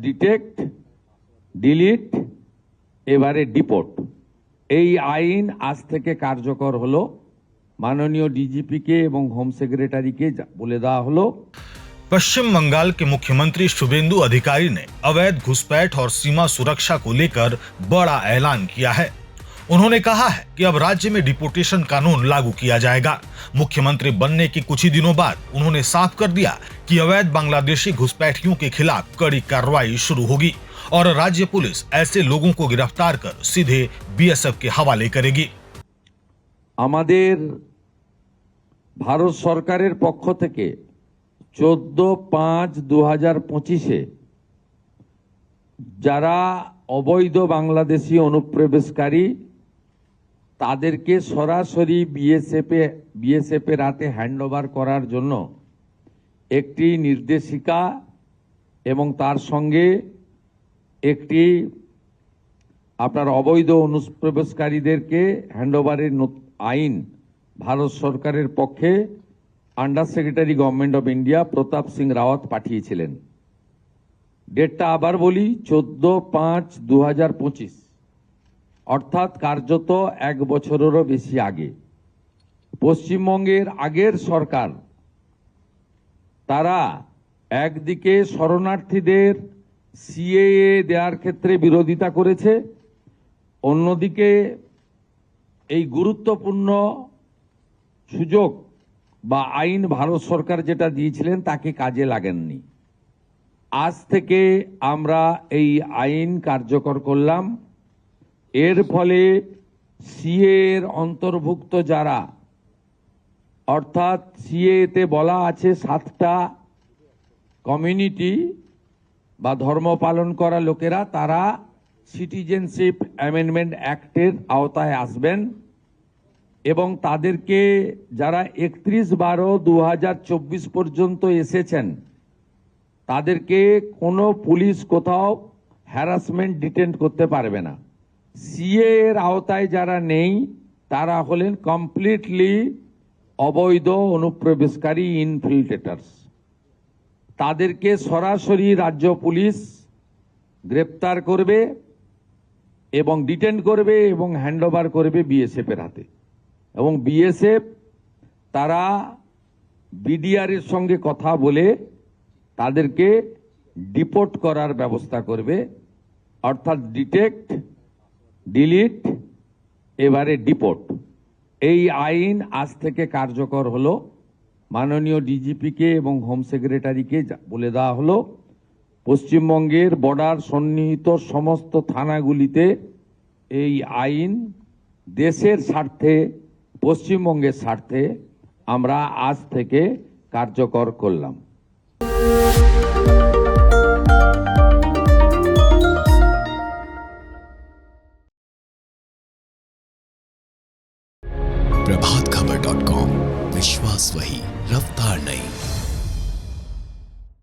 Detect, delete, এবারে deport, এই আইন আজ থেকে কার্যকর হলো। মাননীয় ডিজিপিকে এবং হোম সেক্রেটারিকে বলে দেওয়া হলো। पश्चिम बंगाल के मुख्यमंत्री शुभेंदु अधिकारी ने अवैध घुसपैठ और सीमा सुरक्षा को लेकर बड़ा ऐलान किया है। उन्होंने कहा है कि अब राज्य में डिपोर्टेशन कानून लागू किया जाएगा। मुख्यमंत्री बनने के कुछ ही दिनों बाद उन्होंने साफ कर दिया कि अवैध बांग्लादेशी घुसपैठियों के खिलाफ कड़ी कार्रवाई शुरू होगी और राज्य पुलिस ऐसे लोगों को गिरफ्तार कर सीधे बीएसएफ के हवाले करेगी। আমাদের ভারত সরকারের পক্ষ থেকে 14/5/2025 যারা অবৈধ বাংলাদেশি অনুপ্রবেশকারী তাদেরকে সরাসরি বিএসএফ এর হাতে হ্যান্ডওভার করার জন্য একটি নির্দেশিকা এবং তার সঙ্গে একটি আপনার অবৈধ অনুপ্রবেশকারীদেরকে হ্যান্ডওভারের আইন ভারত সরকারের পক্ষে under secretary government of India Pratap Singh Rawat পাঠিয়েছিলেন। ডেটটা আবার বলি, 14/5/2025, অর্থাৎ কার্যত 1 বছরেরও বেশি আগে। পশ্চিমবঙ্গের আগের সরকার তারা একদিকে শরণার্থীদের সিএএ দেওয়ার ক্ষেত্রে বিরোধিতা করেছে, অন্যদিকে এই গুরুত্বপূর্ণ সুযোগ বা আইন ভারত সরকার যেটা দিয়েছিলেন তাকে কাজে লাগেননি। আজ থেকে আমরা এই আইন কার্যকর করলাম। এর ফলে সিএ এর অন্তর্ভুক্ত যারা, অর্থাৎ সিএতে বলা আছে 7টা কমিউনিটি বা ধর্ম পালন করা লোকেরা, তারা সিটিজেনশিপ অ্যামেন্ডমেন্ট অ্যাক্টের আওতায় আসবেন এবং তাদেরকে যারা 31/12/2024 পর্যন্ত এসেছেন তাদেরকে কোনো পুলিশ কোথাও হ্যারাসমেন্ট ডিটেন্ট করতে পারবে না। সিএ এর আওতায় যারা নেই তারা হলেন কমপ্লিটলি অবৈধ অনুপ্রবেশকারী ইনফিল্ট্রেটার্স। তাদেরকে সরাসরি রাজ্য পুলিশ গ্রেপ্তার করবে এবং ডিটেন্ট করবে এবং হ্যান্ডওভার করবে বিএসএফ এর হাতে, এবং বিএসএফ তারা বিডিআর এর সঙ্গে কথা বলে তাদেরকে ডিপোর্ট করার ব্যবস্থা করবে, অর্থাৎ ডিটেক্ট, ডিলিট, এবারে ডিপোর্ট, এই আইন আজ থেকে কার্যকর হলো। মাননীয় ডিজিপিকে এবং হোম সেক্রেটারিকে বলে দেওয়া হলো পশ্চিমবঙ্গের বর্ডার সন্নিহিত সমস্ত থানাগুলিতে এই আইন দেশের স্বার্থে, পশ্চিমবঙ্গের স্বার্থে আমরা আজ থেকে কার্যকর করলাম। प्रभातखबर.com, विश्वास वही, रफ्तार नहीं।